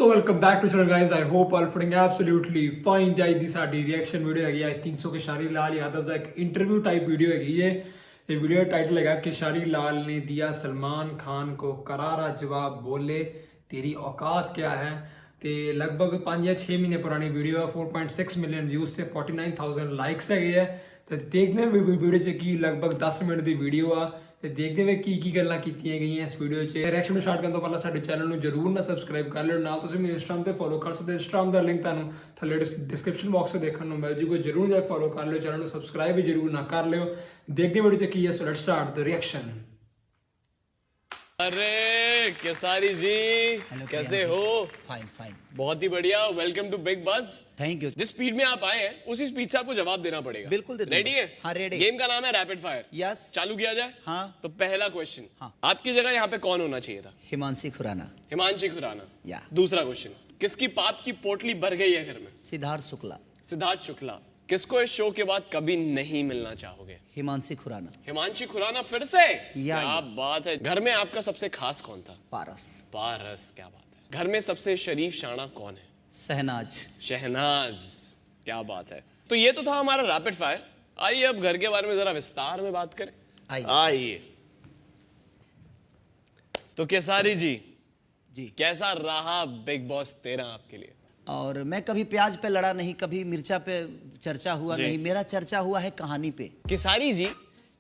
So welcome back to channel guys. I hope all feeling absolutely fine. दी ਅੱਜ ਦੀ ਸਾਡੀ ਰਿਐਕਸ਼ਨ ਵੀਡੀਓ ਹੈਗੀ। आई थिंक सो ਕਿ ਸ਼ਾਰੀ ਲਾਲ यादव ਦਾ ਇੱਕ इंटरव्यू टाइप वीडियो हैगी ये वीडियो का टाइटल है कि शारी लाल ने दिया सलमान खान को करारा जवाब, बोले तेरी औकात क्या है। तो लगभग 5 या 6 महीने पुरानी वीडियो है। 4.6 मिलियन व्यूज़ थे, 49,000 लाइक्स है। तो देखने में वीडियो च की लगभग 10 मिनट की वीडियो आ ਤੇ ਦੇਖਦੇ ਵੇ ਕੀ ਗੱਲਾਂ ਕੀਤੀਆਂ ਗਈਆਂ ਇਸ ਵੀਡੀਓ 'ਚ। ਰਿਐਕਸ਼ਨ ਸਟਾਰਟ ਕਰਨ ਤੋਂ ਪਹਿਲਾਂ ਸਾਡੇ ਚੈਨਲ ਨੂੰ ਜਰੂਰ ਨਾ ਸਬਸਕ੍ਰਾਈਬ ਕਰ ਲਿਓ। ਨਾਲ ਤੁਸੀਂ ਮੈਨੂੰ ਇੰਸਟਾਗ੍ਰਾਮ ਤੇ ਫੋਲੋ ਕਰ ਸਕਦੇ ਹੋ। ਇੰਸਟਾਗ੍ਰਾਮ ਦਾ ਲਿੰਕ ਤੁਹਾਨੂੰ ਥੱਲੇ ਡਿਸਕ੍ਰਿਪਸ਼ਨ ਬਾਕਸ 'ਚ ਦੇਖਣ ਨੂੰ ਮਿਲ ਜੂਗਾ। ਜਰੂਰ ਜਾ ਫੋਲੋ ਕਰ ਲਿਓ, ਚੈਨਲ ਨੂੰ ਸਬਸਕ੍ਰਾਈਬ ਵੀ ਜਰੂਰ ਨਾ ਕਰ ਲਿਓ। ਦੇਖਦੇ ਵੀਡੀਓ 'ਚ ਕੀ ਹੈ। So let's start the reaction. अरे केसारी जी, कैसे हो? फाइन फाइन, बहुत ही बढ़िया। वेलकम टू बिग बज। Thank you. जिस स्पीड में आप आए हैं उसी स्पीड से आपको जवाब देना पड़ेगा। बिल्कुल दे दूंगा। रेडी है? हाँ, रेडी। गेम का नाम है रैपिड फायर। यस। चालू किया जाए? हाँ। तो पहला क्वेश्चन, हाँ। आपकी जगह यहाँ पे कौन होना चाहिए था? हिमांशी खुराना। हिमांशी खुराना। या। दूसरा क्वेश्चन, किसकी पाप की पोटली भर गई है घर में? सिद्धार्थ शुक्ला। सिद्धार्थ शुक्ला। किसको इस शो के बाद कभी नहीं मिलना चाहोगे? हिमांशी खुराना। हिमांशी खुराना फिर से? या। क्या बात है। घर में आपका सबसे खास कौन था? पारस। पारस। क्या बात है। घर में सबसे शरीफ शाना कौन है? शहनाज। शहनाज। क्या बात है। तो ये तो था हमारा रैपिड फायर। आइए अब घर के बारे में जरा विस्तार में बात करें। आइए। तो केसारी जी, कैसा रहा बिग बॉस 13 आपके लिए? और मैं कभी प्याज पे लड़ा नहीं, कभी मिर्चा पे चर्चा हुआ नहीं, मेरा चर्चा हुआ है कहानी पे। केसारी जी,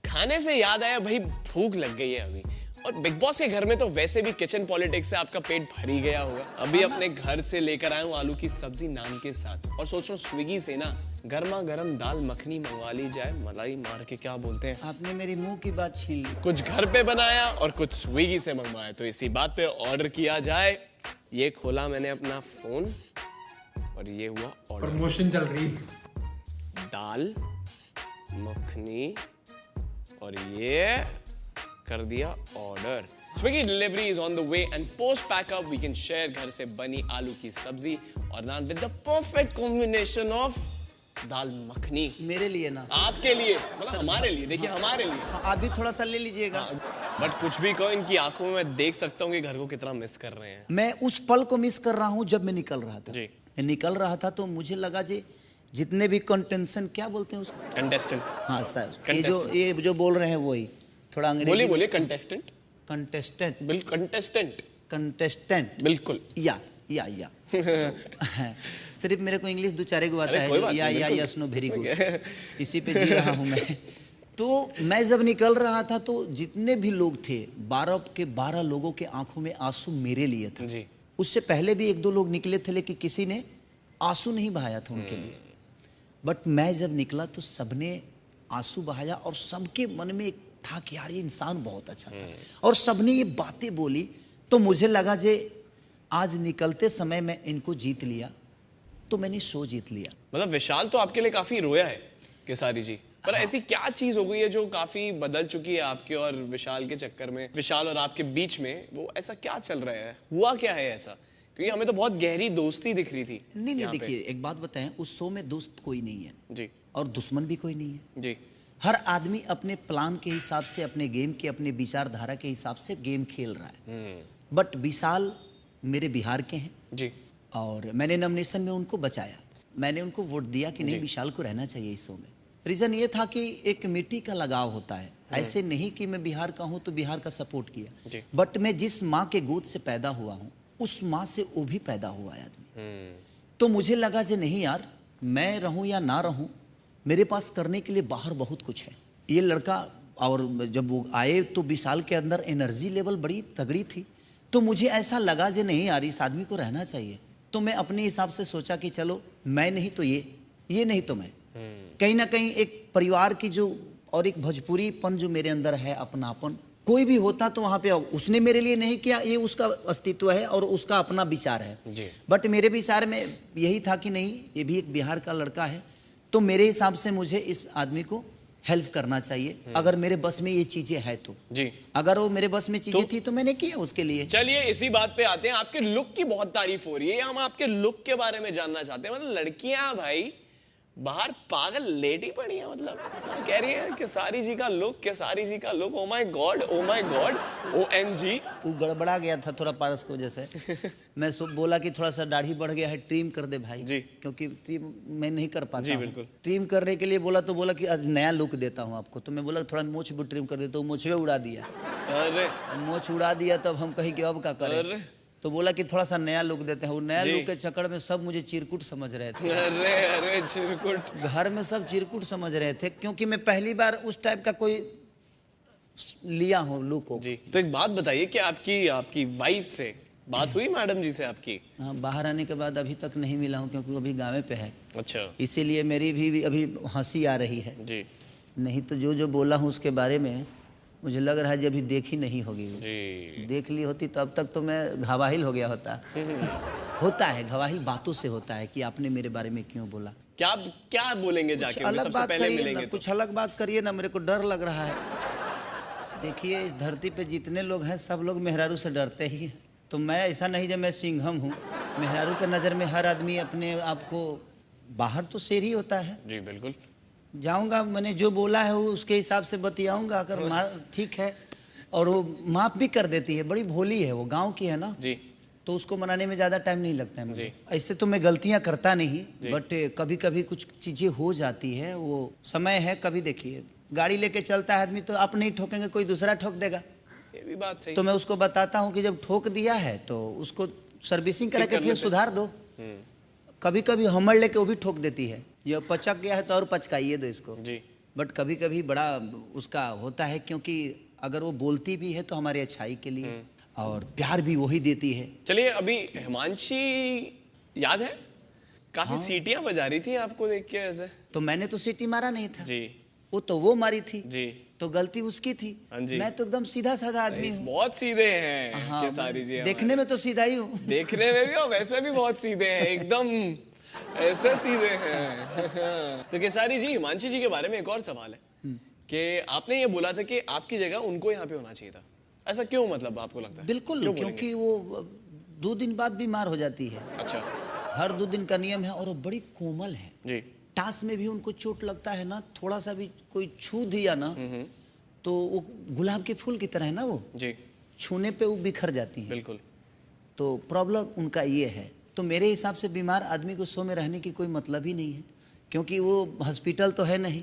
खाने से याद आया, भाई भूख लग गई है अभी। और बिग बॉस के घर में तो वैसे भी किचन पॉलिटिक्स से आपका पेट भर ही गया होगा। अभी अपने घर से लेकर आया हूँ आलू की सब्जी नान के साथ, और सोच रहा हूँ स्विगी से ना गर्मा गर्म दाल मखनी मंगवा ली जाए। मलाई मार के, क्या बोलते हैं? आपने मेरे मुंह की बात छीन ली। कुछ घर पे बनाया और कुछ स्विगी से मंगवाया, तो इसी बात पे ऑर्डर किया जाए। ये खोला मैंने अपना फोन और ये हुआ ऑर्डर। प्रमोशन चल रही। दाल मखनी और ये कर दिया order. Swiggy delivery is on the way and post pack up we can share घर से बनी आलू की सब्जी और naan with the perfect combination of dal makhani. मेरे लिए ना, आपके लिए, मतलब हमारे लिए। देखिए हमारे लिए। हाँ, आप भी थोड़ा सा ले लीजिएगा। बट कुछ भी कहो, इनकी आंखों में मैं देख सकता हूँ कि घर को कितना मिस कर रहे हैं। मैं उस पल को मिस कर रहा हूँ जब मैं निकल रहा था। जी। मैं निकल रहा था तो मुझे लगा जी जितने भी कंटेंशन, क्या बोलते हैं उसको? कंटेस्टेंट। हाँ सर, ये जो बोल रहे हैं वही थोड़ा अंग्रेजी। बोलिए कंटेस्टेंट। कंटेस्टेंट। बिल्कुल कंटेस्टेंट। कंटेस्टेंट। बिल्कुल। या सिर्फ मेरे को इंग्लिश दो चारे को आता है। या यस नो वेरी गुड, इसी पे जी रहा हूँ मैं। तो मैं जब निकल रहा था तो जितने भी लोग थे, 12 के 12 लोगों के आंखों में आंसू मेरे लिए था जी। उससे पहले भी 1-2 लोग निकले थे, लेकिन किसी ने आंसू नहीं बहाया था उनके लिए। बट मैं जब निकला तो सबने आंसू बहाया और सबके मन में एक था कि यार ये इंसान बहुत अच्छा था, और सबने ये बातें बोली। तो मुझे लगा जे आज निकलते समय मैं इनको जीत लिया तो मैंने शो जीत लिया। मतलब विशाल तो आपके लिए काफी रोया है केसारी जी, पर ऐसी क्या चीज हो गई है जो काफी बदल चुकी है आपके और विशाल के चक्कर में? विशाल और आपके बीच में वो ऐसा क्या चल रहा है? हुआ क्या है ऐसा? क्योंकि हमें तो बहुत गहरी दोस्ती दिख रही थी। नहीं, देखिए एक बात बताएं, उस शो में दोस्त कोई नहीं है जी, और दुश्मन भी कोई नहीं है जी। हर आदमी अपने प्लान के हिसाब से, अपने गेम के, अपने विचारधारा के हिसाब से गेम खेल रहा है। बट विशाल मेरे बिहार के हैं जी, और मैंने नॉमिनेशन में उनको बचाया। मैंने उनको वोट दिया कि नहीं, विशाल को रहना चाहिए इस शो में। रीज़न ये था कि एक मिट्टी का लगाव होता है। ऐसे नहीं कि मैं बिहार का हूँ तो बिहार का सपोर्ट किया, बट मैं जिस माँ के गोद से पैदा हुआ हूँ उस माँ से वो भी पैदा हुआ है आदमी। तो मुझे लगा जे नहीं यार, मैं रहूँ या ना रहूँ, मेरे पास करने के लिए बाहर बहुत कुछ है। ये लड़का, और जब वो आए तो विशाल के अंदर एनर्जी लेवल बड़ी तगड़ी थी। तो मुझे ऐसा लगा जे नहीं यार, इस आदमी को रहना चाहिए। तो मैं अपने हिसाब से सोचा कि चलो मैं नहीं तो ये नहीं तो मैं। कहीं ना कहीं एक परिवार की जो, और एक भोजपुरीपन जो मेरे अंदर है, अपनापन, कोई भी होता तो वहाँ पे उसने मेरे लिए नहीं किया, ये उसका अस्तित्व है और उसका अपना विचार है। बट मेरे विचार में यही था कि नहीं, ये भी एक बिहार का लड़का है, तो मेरे हिसाब से मुझे इस आदमी को हेल्प करना चाहिए, अगर मेरे बस में ये चीजें है तो। जी। अगर वो मेरे बस में चीजें थी तो मैंने किया उसके लिए। चलिए इसी बात पे आते हैं। आपके लुक की बहुत तारीफ हो रही है, हम आपके लुक के बारे में जानना चाहते हैं। मतलब लड़कियां भाई बाहर पागल लेटी पड़ी है, मतलब कह रही है कि सारी जी का लुक, के सारी जी का look, oh my God, oh my God, OMG। वो गड़बड़ा गया था थोड़ा पारस की वजह से। मैं बोला कि थोड़ा सा दाढ़ी बढ़ गया है, ट्रिम कर दे भाई जी। क्योंकि ट्रिम मैं नहीं कर पाता जी, हूं। बिल्कुल। ट्रिम करने के लिए बोला तो बोला कि आज नया लुक देता हूं आपको, तो मैं बोला थोड़ा मूछ भी ट्रिम कर दे, तो मूछ उड़ा दिया। अरे मूछ उड़ा दिया तब हम कहीं कि अब क्या अरे करें, तो बोला कि थोड़ा सा नया लुक देते हैं। वो नया जी। लुक के चक्कर में सब मुझे चिरकुट समझ रहे थे, अरे अरे चिरकुट। घर में सब चिरकुट समझ रहे थे, क्योंकि मैं पहली बार उस टाइप का कोई लिया हूँ लुक को। जी, तो एक बात बताइए कि आपकी वाइफ से बात हुई, मैडम जी से आपकी? हाँ, बाहर आने के बाद अभी तक नहीं मिला हूँ क्योंकि वो अभी गाँव पे है, अच्छा इसीलिए मेरी भी अभी हंसी आ रही है। जी नहीं तो जो बोला हूँ उसके बारे में मुझे लग रहा है कि अभी देखी नहीं होगी वो। जी। देख ली होती तो अब तक तो मैं घवाहिल हो गया होता। होता है घवाहिल बातों से होता है कि आपने मेरे बारे में क्यों बोला। क्या बोलेंगे कुछ जाके उन्हें अलग सबसे बात पहले करिए मिलेंगे ना, तो? कुछ अलग बात करिए ना, मेरे को डर लग रहा है। देखिए इस धरती पे जितने लोग हैं सब लोग मेहरारू से डरते ही हैं, तो मैं ऐसा नहीं जब मैं सिंघम हूँ, मेहरारू के नज़र में हर आदमी अपने आप को, बाहर तो शेर ही होता है। जी बिल्कुल। जाऊंगा, मैंने जो बोला है वो उसके हिसाब से बतियाऊंगा, अगर ठीक है, और वो माफ भी कर देती है, बड़ी भोली है, वो गांव की है ना, जी तो उसको मनाने में ज़्यादा टाइम नहीं लगता है मुझे। जी। ऐसे तो मैं गलतियां करता नहीं, बट कभी कभी कुछ चीज़ें हो जाती है, वो समय है। कभी देखिए गाड़ी लेके चलता है आदमी, तो आप नहीं ठोकेंगे, कोई दूसरा ठोक देगा, ये भी बात सही। तो मैं उसको बताता हूँ कि जब ठोक दिया है तो उसको सर्विसिंग करा के कर फिर लेते। सुधार दो। कभी कभी हमड़ लेके वो भी ठोक देती है, ये पचक गया है तो और पचकाइए दो इसको। जी बट कभी कभी बड़ा उसका होता है, क्योंकि अगर वो बोलती भी है तो हमारी अच्छाई के लिए, और प्यार भी वही देती है। चलिए, अभी हिमांशी याद है काफी सीटियां बजा रही थी आपको देख के ऐसे? तो मैंने तो सीटी मारा नहीं था, जी वो मारी थी, जी। तो गलती उसकी थी। हाँ जी। मैं तो एकदम सीधा साधा आदमी हूँ। बहुत सीधे हैं हाँ, केसारी जी हमारे। देखने में तो सीधा ही हूँ। देखने में भी और वैसे भी बहुत सीधे हैं, एकदम ऐसे सीधे हैं। तो केसारी जी, हिमांशी जी के बारे में एक और सवाल है कि आपने ये बोला था कि आपकी जगह उनको यहाँ पे होना चाहिए था, ऐसा क्यों, मतलब आपको लगता है? बिल्कुल, क्यों बोलेंगे? क्योंकि वो 2 दिन बाद बीमार हो जाती है, अच्छा हर 2 दिन का नियम है, और वो बड़ी कोमल है। जी टास में भी उनको चोट लगता है ना, थोड़ा सा भी कोई छू दिया ना, तो वो गुलाब के फूल की तरह है ना, वो जी छूने पे वो बिखर जाती है। बिल्कुल। तो प्रॉब्लम उनका ये है। तो मेरे हिसाब से बीमार आदमी को शो में रहने की कोई मतलब ही नहीं है, क्योंकि वो हॉस्पिटल तो है नहीं,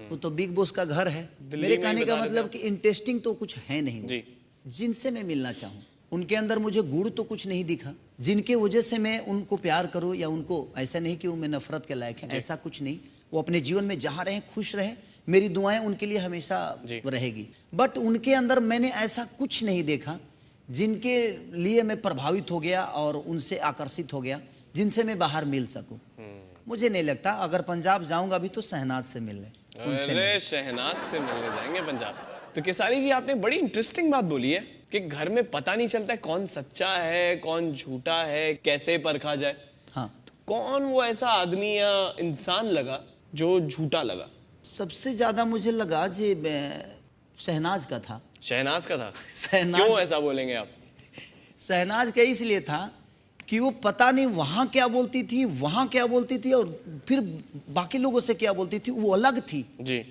वो तो बिग बॉस का घर है। दिल्ली मेरे में कहने ही का बता रहे मतलब थे कि इंटरेस्टिंग तो कुछ है नहीं वो। जी जिनसे मैं मिलना चाहूँ, उनके अंदर मुझे गुण तो कुछ नहीं दिखा, जिनके वजह से मैं उनको प्यार करूँ, या उनको ऐसा नहीं कि वो मैं नफरत के लायक है, ऐसा कुछ नहीं। वो अपने जीवन में जहाँ रहे खुश रहे, मेरी दुआएं उनके लिए हमेशा जी। रहेगी। बट उनके अंदर मैंने ऐसा कुछ नहीं देखा जिनके लिए मैं प्रभावित हो गया और उनसे आकर्षित हो गया, जिनसे मैं बाहर मिल सकूं। मुझे नहीं लगता। अगर पंजाब जाऊंगा भी तो शहनाज से मिलने, उनसे नहीं। अरे शहनाज से मिलने जाएंगे पंजाब। तो केसारी जी, आपने बड़ी इंटरेस्टिंग बात बोली है कि घर में पता नहीं चलता है कौन सच्चा है कौन झूठा है, कैसे परखा जाए। हाँ, तो कौन वो ऐसा आदमी या इंसान लगा जो झूठा लगा? सबसे ज्यादा मुझे लगा जे शहनाज का था। शहनाज का था? शहनाज क्यों ऐसा बोलेंगे आप? शहनाज का इसलिए था कि वो पता नहीं वहाँ क्या बोलती थी, वहाँ क्या बोलती थी, और फिर बाकी लोगों से क्या बोलती थी, वो अलग थी। जी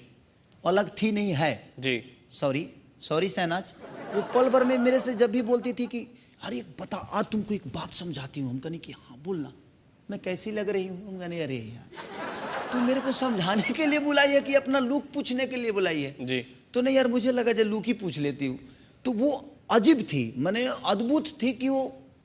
अलग थी नहीं है। जी सॉरी शहनाज। वो पल भर में मेरे से जब भी बोलती थी कि अरे बता, आज तुमको एक बात समझाती हूँ, हम कहने कि हाँ बोलना। मैं कैसी लग रही हूँ? हम कहने अरे यार तुम मेरे को समझाने के लिए बुलाई है कि अपना लुक पूछने के लिए बुलाई है? जी। तो नहीं यार, मुझे लगा जब लुक ही पूछ लेती हूँ। तो वो अजीब थी, माने अद्भुत थी कि वो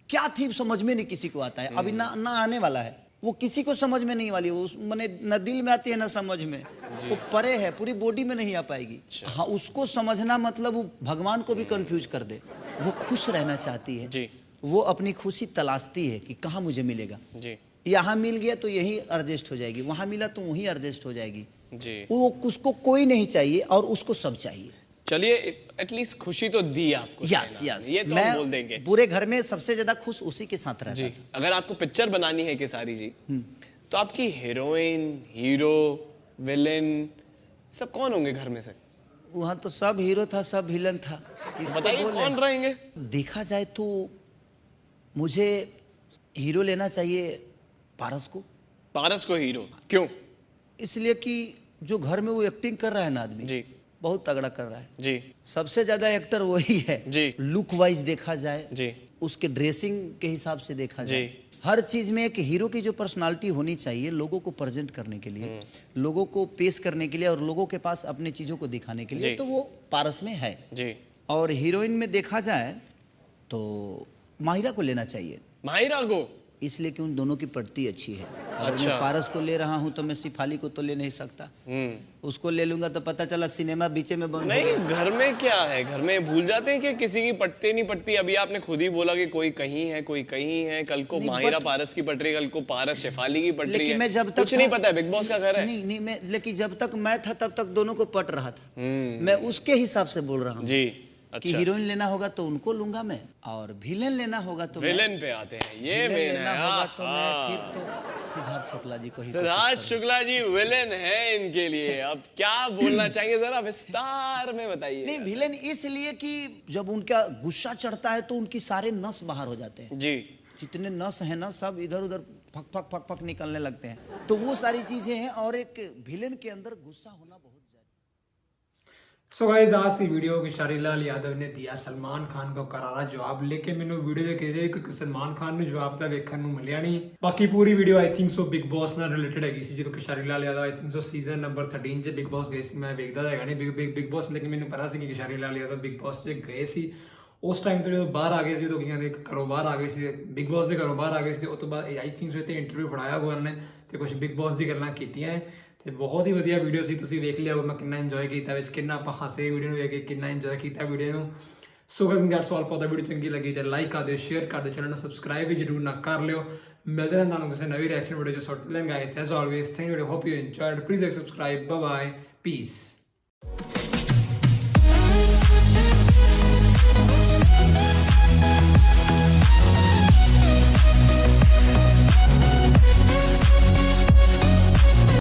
क्या थी समझ में नहीं किसी को आता है। अभी ना आने वाला है, वो किसी को समझ में नहीं वाली। वो माने न दिल में आती है ना समझ में, वो परे है, पूरी बॉडी में नहीं आ पाएगी। हाँ, उसको समझना मतलब वो भगवान को भी कंफ्यूज कर दे। वो खुश रहना चाहती है जी। वो अपनी खुशी तलाशती है कि कहाँ मुझे मिलेगा। जी यहाँ मिल गया तो यही एडजस्ट हो जाएगी, वहाँ मिला तो वहीं एडजस्ट हो जाएगी। जी। वो उसको कोई नहीं चाहिए और उसको सब चाहिए। चलिए, एटलीस्ट खुशी तो दी आपको यस शहनाज यस, ने, ये तो हम बोल देंगे। मैं पूरे घर में सबसे ज्यादा खुश उसी के साथ रहता जी। था। अगर आपको पिक्चर बनानी है केसारी जी, तो आपकी हीरोइन, हीरो, विलेन सब कौन होंगे घर में से? वहाँ तो सब हीरो था, सब विलन था। किसको बताइए बोले? कौन रहेंगे? देखा जाए तो मुझे हीरो लेना चाहिए पारस को। पारस को हीरो क्यों? इसलिए कि जो घर में वो एक्टिंग कर रहा है ना आदमी जी बहुत तगड़ा कर रहा है। जी सबसे ज्यादा एक्टर वही है जी लुक वाइज देखा जाए, जी उसके ड्रेसिंग के हिसाब से देखा जी। जाए, हर चीज में एक हीरो की जो पर्सनालिटी होनी चाहिए लोगों को प्रेजेंट करने के लिए, लोगों को पेश करने के लिए और लोगों के पास अपनी चीजों को दिखाने के लिए, जी। तो वो पारस में है। जी। और हीरोइन में देखा जाए तो माहिरा को लेना चाहिए, माहिरा को, इसलिए कि उन दोनों की पड़ती अच्छी है। अगर अच्छा। मैं पारस को ले रहा हूं तो मैं शिफाली को तो ले नहीं सकता, उसको ले लूंगा तो पता चला सिनेमा बीचे में बंद हो नहीं गया। घर में क्या है, घर में भूल जाते हैं कि किसी की पटती नहीं पटती। अभी आपने खुद ही बोला कि कोई कहीं है कोई कहीं है, कल को नहीं, माहिरा but- पारस की पट रही है, कल को पारस शेफाली की पट रही लेकिन है। मैं जब तक कुछ नहीं पता है, बिग बॉस का घर है। नहीं नहीं मैं, लेकिन जब तक मैं था तब तक दोनों को पट रहा था। मैं उसके हिसाब से बोल रहा हूँ जी कि अच्छा। हीरोइन लेना होगा तो उनको लूंगा मैं, और विलेन लेना होगा तो मैं- विलेन पे आते हैं, ये विलेन मेन लेना है। होगा तो मैं आहा। फिर तो सिद्धार्थ शुक्ला जी को ही सिद्धार्थ शुक्ला जी विलेन है इनके लिए। अब क्या बोलना चाहेंगे, जरा विस्तार में बताइए। नहीं विलेन इसलिए कि जब उनका गुस्सा चढ़ता है तो उनकी सारे नस बाहर हो जाते हैं, जी जितने नस है ना सब इधर उधर फक फक फक फक निकलने लगते हैं, तो वो सारी चीजें हैं। और एक विलेन के अंदर गुस्सा होना बहुत ज्यादा। सो गाइस आज की वीडियो कि शारी लाल यादव ने दिया सलमान खान को करारा जवाब, लेकिन मैंने वीडियो देखे थे कि सलमान खान ने जवाब ਤਾਂ ਵੇਖਣ ਨੂੰ ਮਿਲਿਆ ਨਹੀਂ। ਬਾਕੀ ਪੂਰੀ video I think so Bigg Boss ਨਾਲ ਰਿਲੇਟਡ ਹੈਗੀ ਸੀ, ਜਦੋਂ ਕਿ Shari Lal Yadav I think so season number 13 'ਚ ਬਿਗ ਬੌਸ ਗਏ ਸੀ। ਮੈਂ ਵੇਖਦਾ ਹੈਗਾ ਨਹੀਂ ਬਿਗ ਬੌਸ, ਲੇਕਿਨ ਮੈਨੂੰ ਪਤਾ ਸੀ ਕਿ ਸ਼ਾਰੀ ਲਾਲ ਯਾਦਵ ਬਿਗ ਬੌਸ 'ਚ ਗਏ ਸੀ। ਉਸ ਟਾਈਮ ਤੋਂ ਜਦੋਂ ਬਾਹਰ ਆ ਗਏ ਸੀ, ਜਦੋਂ ਕਿਹਾਂ ਦੇ ਘਰੋਂ ਬਾਹਰ ਆ ਗਏ ਸੀ, ਬਿਗ ਬੌਸ ਦੇ ਘਰੋਂ ਬਾਹਰ ਆ ਗਏ ਸੀ, ਤੇ ਉਸ ਤੋਂ ਬਾਅਦ ਆਈ ਥਿੰਕ ਸੋ ਇੱਥੇ ਇੰਟਰਵਿਊ ਫੜਾਇਆ ਹੋਇਆ ਨੇ ਤੇ ਕੁਝ ਬਿਗ ਬੌਸ ਦੀ ਗੱਲਾਂ ਕੀਤੀਆਂ ਤੇ ਬਹੁਤ ਹੀ ਵਧੀਆ ਵੀਡੀਓ ਸੀ। ਤੁਸੀਂ ਵੇਖ ਲਿਆ ਹੋਊਗਾ ਮੈਂ ਕਿੰਨਾ ਇੰਜੋਏ ਕੀਤਾ ਵਿੱਚ, ਕਿੰਨਾ ਆਪਾਂ ਹੱਸੇ ਵੀਡੀਓ ਨੂੰ ਵੇਖ ਕੇ, ਕਿੰਨਾ ਇੰਜੋਏ ਕੀਤਾ ਵੀਡੀਓ ਨੂੰ। So guys that's all for the video. ਚੰਗੀ ਲੱਗੀ ਤਾਂ ਲਾਈਕ ਕਰ ਦਿਓ, ਸ਼ੇਅਰ ਕਰ ਦਿਓ, ਚੈਨਲ ਨੂੰ ਸਬਸਕ੍ਰਾਈਬ ਵੀ ਜ਼ਰੂਰ ਨਾ ਕਰ ਲਿਓ। ਮਿਲਦੇ ਹਾਂ ਤੁਹਾਨੂੰ ਕਿਸੇ ਨਵੀਂ ਰਿਐਕਸ਼ਨ ਵੀਡੀਓ 'ਚ। So till then guys as always thank you, hope you enjoyed, please subscribe, bye bye, peace।